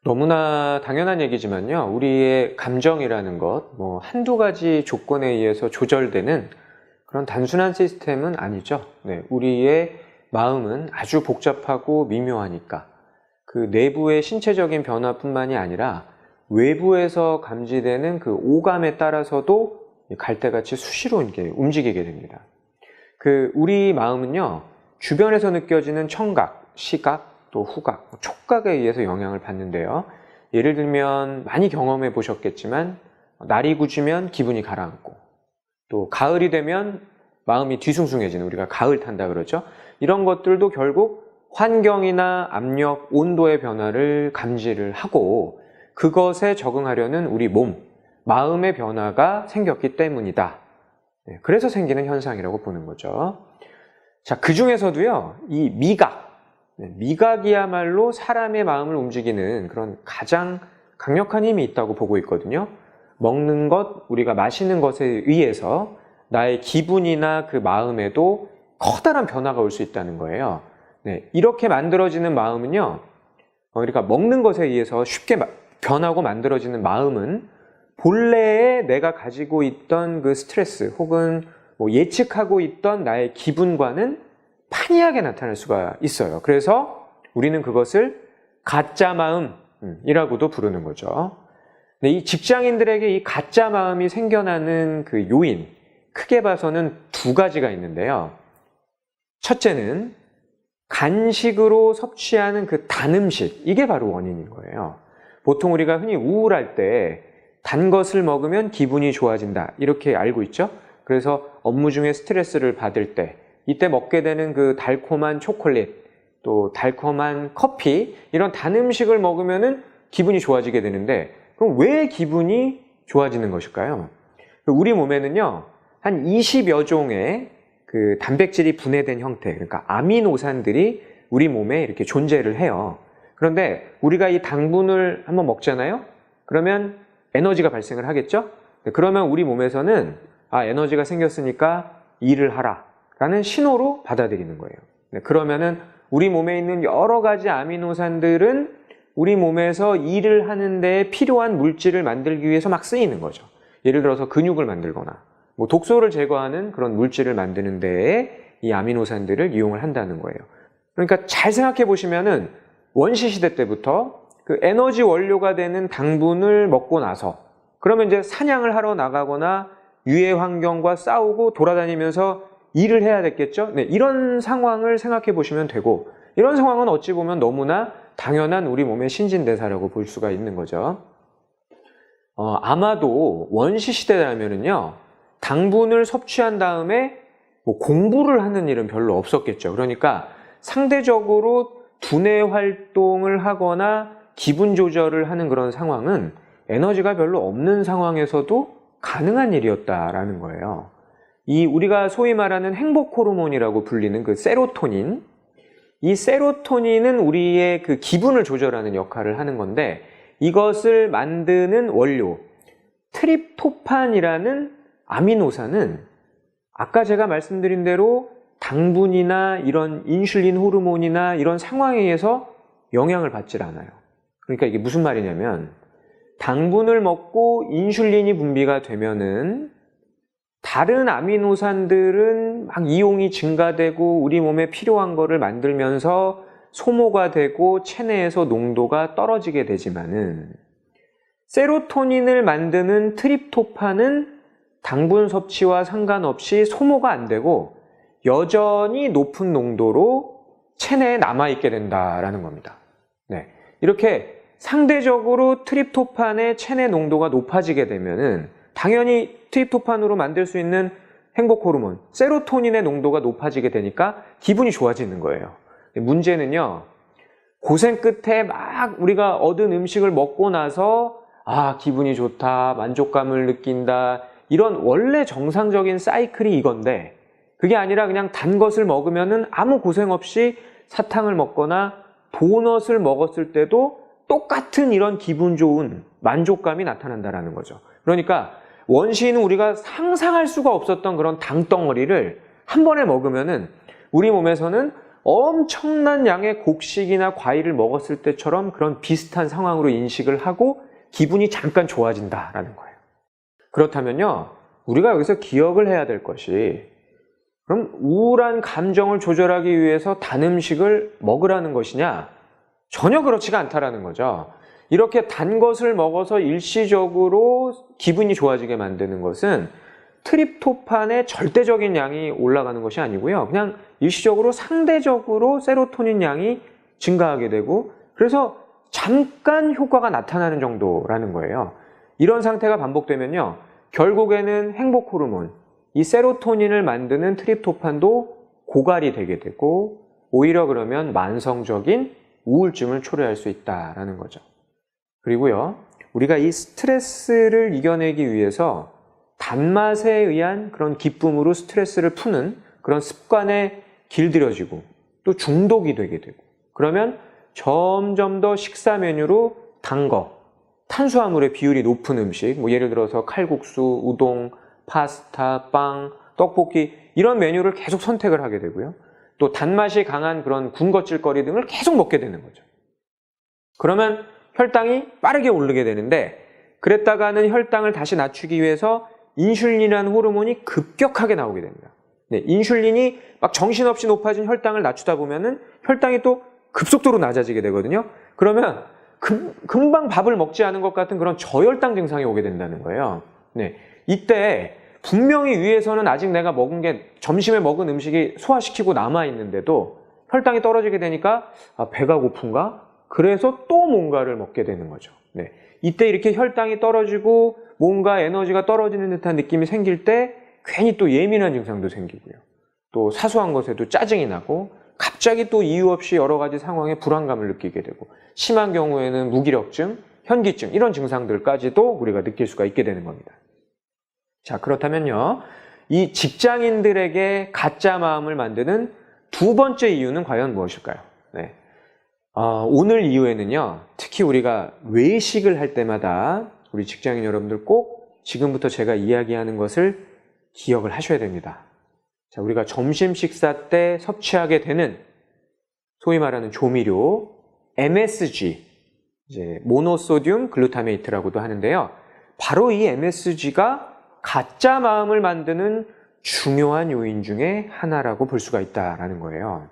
너무나 당연한 얘기지만요. 우리의 감정이라는 것, 한두 가지 조건에 의해서 조절되는 그런 단순한 시스템은 아니죠. 네, 우리의 마음은 아주 복잡하고 미묘하니까 그 내부의 신체적인 변화뿐만이 아니라 외부에서 감지되는 그 오감에 따라서도 갈대같이 수시로 이렇게 움직이게 됩니다. 우리 마음은요, 주변에서 느껴지는 청각, 시각, 또 후각, 촉각에 의해서 영향을 받는데요. 예를 들면 많이 경험해 보셨겠지만 날이 굳으면 기분이 가라앉고 또 가을이 되면 마음이 뒤숭숭해지는, 우리가 가을 탄다 그러죠. 이런 것들도 결국 환경이나 압력, 온도의 변화를 감지를 하고 그것에 적응하려는 우리 몸, 마음의 변화가 생겼기 때문이다. 그래서 생기는 현상이라고 보는 거죠. 자, 그 중에서도요, 이 미각이야말로 사람의 마음을 움직이는 그런 가장 강력한 힘이 있다고 보고 있거든요. 먹는 것, 우리가 마시는 것에 의해서 나의 기분이나 그 마음에도 커다란 변화가 올 수 있다는 거예요. 네, 이렇게 만들어지는 마음은요, 그러니까 먹는 것에 의해서 쉽게 변하고 만들어지는 마음은 본래에 내가 가지고 있던 그 스트레스 혹은 예측하고 있던 나의 기분과는 판이하게 나타날 수가 있어요. 그래서 우리는 그것을 가짜 마음이라고도 부르는 거죠. 근데 이 직장인들에게 이 가짜 마음이 생겨나는 그 요인, 크게 봐서는 두 가지가 있는데요. 첫째는 간식으로 섭취하는 그 단 음식, 이게 바로 원인인 거예요. 보통 우리가 흔히 우울할 때 단 것을 먹으면 기분이 좋아진다, 이렇게 알고 있죠. 그래서 업무 중에 스트레스를 받을 때 이때 먹게 되는 그 달콤한 초콜릿, 또 달콤한 커피, 이런 단 음식을 먹으면은 기분이 좋아지게 되는데, 그럼 왜 기분이 좋아지는 것일까요? 우리 몸에는요, 한 20여 종의 그 단백질이 분해된 형태, 그러니까 아미노산들이 우리 몸에 이렇게 존재를 해요. 그런데 우리가 이 당분을 한번 먹잖아요? 그러면 에너지가 발생을 하겠죠? 그러면 우리 몸에서는 에너지가 생겼으니까 일을 하라 라는 신호로 받아들이는 거예요. 그러면은 우리 몸에 있는 여러 가지 아미노산들은 우리 몸에서 일을 하는 데 필요한 물질을 만들기 위해서 막 쓰이는 거죠. 예를 들어서 근육을 만들거나 독소를 제거하는 그런 물질을 만드는 데에 이 아미노산들을 이용을 한다는 거예요. 그러니까 잘 생각해 보시면은 원시시대 때부터 그 에너지 원료가 되는 당분을 먹고 나서 그러면 이제 사냥을 하러 나가거나 유해 환경과 싸우고 돌아다니면서 일을 해야 됐겠죠? 네, 이런 상황을 생각해 보시면 되고, 이런 상황은 어찌 보면 너무나 당연한 우리 몸의 신진대사라고 볼 수가 있는 거죠. 아마도 원시시대라면은요, 당분을 섭취한 다음에 공부를 하는 일은 별로 없었겠죠. 그러니까 상대적으로 두뇌 활동을 하거나 기분 조절을 하는 그런 상황은 에너지가 별로 없는 상황에서도 가능한 일이었다라는 거예요. 우리가 소위 말하는 행복 호르몬이라고 불리는 그 세로토닌, 이 세로토닌은 우리의 그 기분을 조절하는 역할을 하는 건데, 이것을 만드는 원료 트립토판이라는 아미노산은 아까 제가 말씀드린 대로 당분이나 이런 인슐린 호르몬이나 이런 상황에 의해서 영향을 받질 않아요. 그러니까 이게 무슨 말이냐면, 당분을 먹고 인슐린이 분비가 되면은 다른 아미노산들은 막 이용이 증가되고 우리 몸에 필요한 거를 만들면서 소모가 되고 체내에서 농도가 떨어지게 되지만은 세로토닌을 만드는 트립토판은 당분 섭취와 상관없이 소모가 안 되고 여전히 높은 농도로 체내에 남아있게 된다라는 겁니다. 네, 이렇게 상대적으로 트립토판의 체내 농도가 높아지게 되면은 당연히 트립토판으로 만들 수 있는 행복 호르몬, 세로토닌의 농도가 높아지게 되니까 기분이 좋아지는 거예요. 문제는요, 고생 끝에 막 우리가 얻은 음식을 먹고 나서 기분이 좋다, 만족감을 느낀다, 이런 원래 정상적인 사이클이 이건데, 그게 아니라 그냥 단 것을 먹으면은 아무 고생 없이 사탕을 먹거나 도넛을 먹었을 때도 똑같은 이런 기분 좋은 만족감이 나타난다라는 거죠. 그러니까 원시인은 우리가 상상할 수가 없었던 그런 당덩어리를 한 번에 먹으면은 우리 몸에서는 엄청난 양의 곡식이나 과일을 먹었을 때처럼 그런 비슷한 상황으로 인식을 하고 기분이 잠깐 좋아진다라는 거예요. 그렇다면요, 우리가 여기서 기억을 해야 될 것이, 그럼 우울한 감정을 조절하기 위해서 단 음식을 먹으라는 것이냐? 전혀 그렇지가 않다라는 거죠. 이렇게 단 것을 먹어서 일시적으로 기분이 좋아지게 만드는 것은 트립토판의 절대적인 양이 올라가는 것이 아니고요. 그냥 일시적으로 상대적으로 세로토닌 양이 증가하게 되고, 그래서 잠깐 효과가 나타나는 정도라는 거예요. 이런 상태가 반복되면요, 결국에는 행복 호르몬, 이 세로토닌을 만드는 트립토판도 고갈이 되게 되고, 오히려 그러면 만성적인 우울증을 초래할 수 있다라는 거죠. 그리고요, 우리가 이 스트레스를 이겨내기 위해서 단맛에 의한 그런 기쁨으로 스트레스를 푸는 그런 습관에 길들여지고 또 중독이 되게 되고, 그러면 점점 더 식사 메뉴로 단 거, 탄수화물의 비율이 높은 음식, 뭐 예를 들어서 칼국수, 우동, 파스타, 빵, 떡볶이, 이런 메뉴를 계속 선택을 하게 되고요. 또 단맛이 강한 그런 군것질거리 등을 계속 먹게 되는 거죠. 그러면 혈당이 빠르게 오르게 되는데, 그랬다가는 혈당을 다시 낮추기 위해서 인슐린이라는 호르몬이 급격하게 나오게 됩니다. 네, 인슐린이 막 정신없이 높아진 혈당을 낮추다 보면은 혈당이 또 급속도로 낮아지게 되거든요. 그러면 금방 밥을 먹지 않은 것 같은 그런 저혈당 증상이 오게 된다는 거예요. 네, 이때 분명히 위에서는 아직 내가 먹은 게, 점심에 먹은 음식이 소화시키고 남아있는데도 혈당이 떨어지게 되니까 배가 고픈가? 그래서 또 뭔가를 먹게 되는 거죠. 네, 이때 이렇게 혈당이 떨어지고 뭔가 에너지가 떨어지는 듯한 느낌이 생길 때 괜히 또 예민한 증상도 생기고요. 또 사소한 것에도 짜증이 나고 갑자기 또 이유 없이 여러 가지 상황에 불안감을 느끼게 되고, 심한 경우에는 무기력증, 현기증, 이런 증상들까지도 우리가 느낄 수가 있게 되는 겁니다. 자, 그렇다면요, 이 직장인들에게 가짜 마음을 만드는 두 번째 이유는 과연 무엇일까요? 네. 오늘 이후에는요, 특히 우리가 외식을 할 때마다 우리 직장인 여러분들 꼭 지금부터 제가 이야기하는 것을 기억을 하셔야 됩니다. 자, 우리가 점심 식사 때 섭취하게 되는 소위 말하는 조미료 MSG, 이제 모노소듐 글루타메이트라고도 하는데요. 바로 이 MSG가 가짜 마음을 만드는 중요한 요인 중에 하나라고 볼 수가 있다라는 거예요.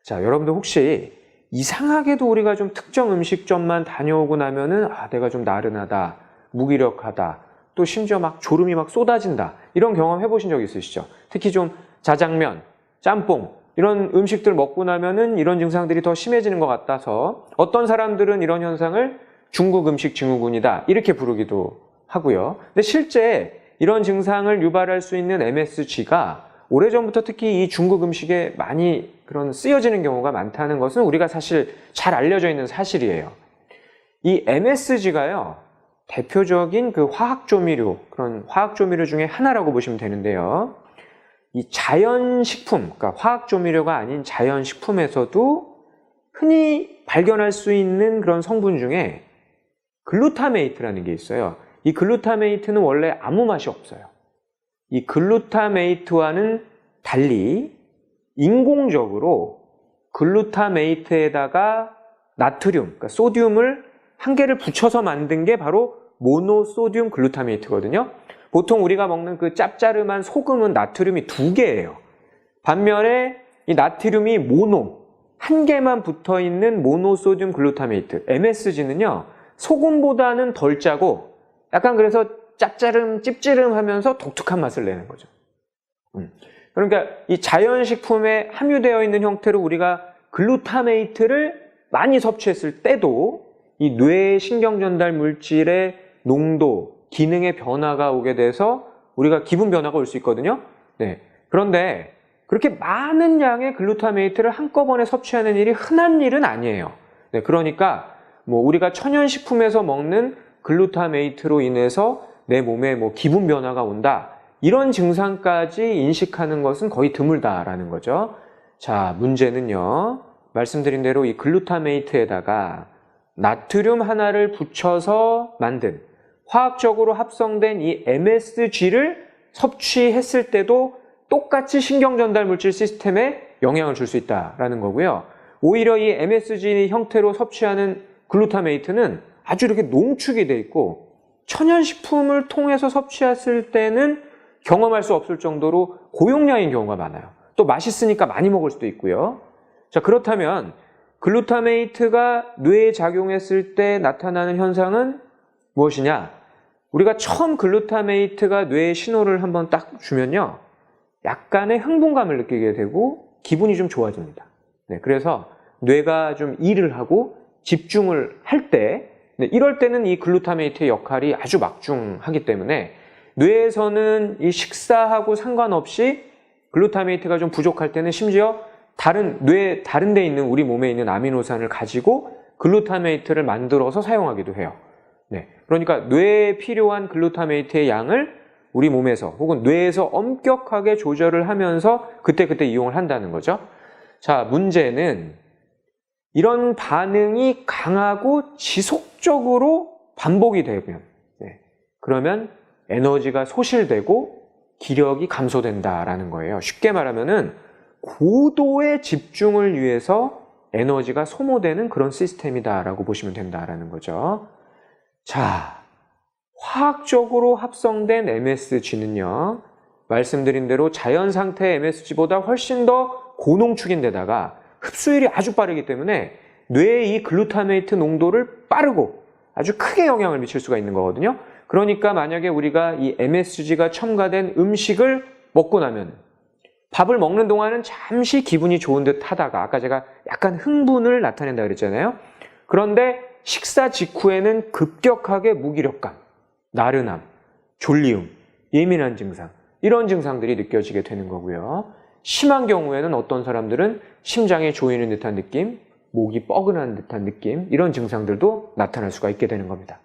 자, 여러분들 혹시 이상하게도 우리가 좀 특정 음식점만 다녀오고 나면은 내가 좀 나른하다, 무기력하다, 또 심지어 막 졸음이 막 쏟아진다, 이런 경험 해보신 적 있으시죠? 특히 좀 자장면, 짬뽕 이런 음식들 먹고 나면은 이런 증상들이 더 심해지는 것 같아서 어떤 사람들은 이런 현상을 중국 음식 증후군이다 이렇게 부르기도 하고요. 근데 실제 이런 증상을 유발할 수 있는 MSG가 오래전부터 특히 이 중국 음식에 많이 그런 쓰여지는 경우가 많다는 것은 우리가 사실 잘 알려져 있는 사실이에요. 이 MSG가요, 대표적인 그 화학조미료, 그런 화학조미료 중에 하나라고 보시면 되는데요. 이 자연식품, 그러니까 화학조미료가 아닌 자연식품에서도 흔히 발견할 수 있는 그런 성분 중에 글루타메이트라는 게 있어요. 이 글루타메이트는 원래 아무 맛이 없어요. 이 글루타메이트와는 달리 인공적으로 글루타메이트에다가 나트륨, 그러니까 소듐을 한 개를 붙여서 만든 게 바로 모노소듐 글루타메이트거든요. 보통 우리가 먹는 그 짭짜름한 소금은 나트륨이 2개예요. 반면에 이 나트륨이 한 개만 붙어 있는 모노소듐 글루타메이트, MSG는요, 소금보다는 덜 짜고 약간 그래서 짭짜름, 찝찝하면서 독특한 맛을 내는 거죠. 그러니까 이 자연식품에 함유되어 있는 형태로 우리가 글루타메이트를 많이 섭취했을 때도 이 뇌 신경전달 물질의 농도, 기능의 변화가 오게 돼서 우리가 기분 변화가 올 수 있거든요. 네. 그런데 그렇게 많은 양의 글루타메이트를 한꺼번에 섭취하는 일이 흔한 일은 아니에요. 네. 그러니까 뭐 우리가 천연식품에서 먹는 글루타메이트로 인해서 내 몸에 뭐 기분 변화가 온다, 이런 증상까지 인식하는 것은 거의 드물다라는 거죠. 자, 문제는요, 말씀드린 대로 이 글루타메이트에다가 나트륨 하나를 붙여서 만든 화학적으로 합성된 이 MSG를 섭취했을 때도 똑같이 신경전달 물질 시스템에 영향을 줄 수 있다라는 거고요. 오히려 이 MSG 형태로 섭취하는 글루타메이트는 아주 이렇게 농축이 돼 있고 천연식품을 통해서 섭취했을 때는 경험할 수 없을 정도로 고용량인 경우가 많아요. 또 맛있으니까 많이 먹을 수도 있고요. 자, 그렇다면 글루타메이트가 뇌에 작용했을 때 나타나는 현상은 무엇이냐? 우리가 처음 글루타메이트가 뇌에 신호를 한번 딱 주면요, 약간의 흥분감을 느끼게 되고 기분이 좀 좋아집니다. 네, 그래서 뇌가 좀 일을 하고 집중을 할 때, 이럴 때는 이 글루타메이트의 역할이 아주 막중하기 때문에 뇌에서는 이 식사하고 상관없이 글루타메이트가 좀 부족할 때는 심지어 다른 데 있는 우리 몸에 있는 아미노산을 가지고 글루타메이트를 만들어서 사용하기도 해요. 네, 그러니까 뇌에 필요한 글루타메이트의 양을 우리 몸에서 혹은 뇌에서 엄격하게 조절을 하면서 그때그때 이용을 한다는 거죠. 자, 문제는 이런 반응이 강하고 지속적으로 반복이 되면, 그러면 에너지가 소실되고 기력이 감소된다라는 거예요. 쉽게 말하면은 고도의 집중을 위해서 에너지가 소모되는 그런 시스템이다라고 보시면 된다라는 거죠. 자, 화학적으로 합성된 MSG는요, 말씀드린 대로 자연 상태의 MSG보다 훨씬 더 고농축인데다가 흡수율이 아주 빠르기 때문에 뇌에 이 글루타메이트 농도를 빠르고 아주 크게 영향을 미칠 수가 있는 거거든요. 그러니까 만약에 우리가 이 MSG가 첨가된 음식을 먹고 나면 밥을 먹는 동안은 잠시 기분이 좋은 듯 하다가 아까 제가 약간 흥분을 나타낸다 그랬잖아요. 그런데 식사 직후에는 급격하게 무기력감, 나른함, 졸리움, 예민한 증상, 이런 증상들이 느껴지게 되는 거고요. 심한 경우에는 어떤 사람들은 심장이 조이는 듯한 느낌, 목이 뻐근한 듯한 느낌, 이런 증상들도 나타날 수가 있게 되는 겁니다.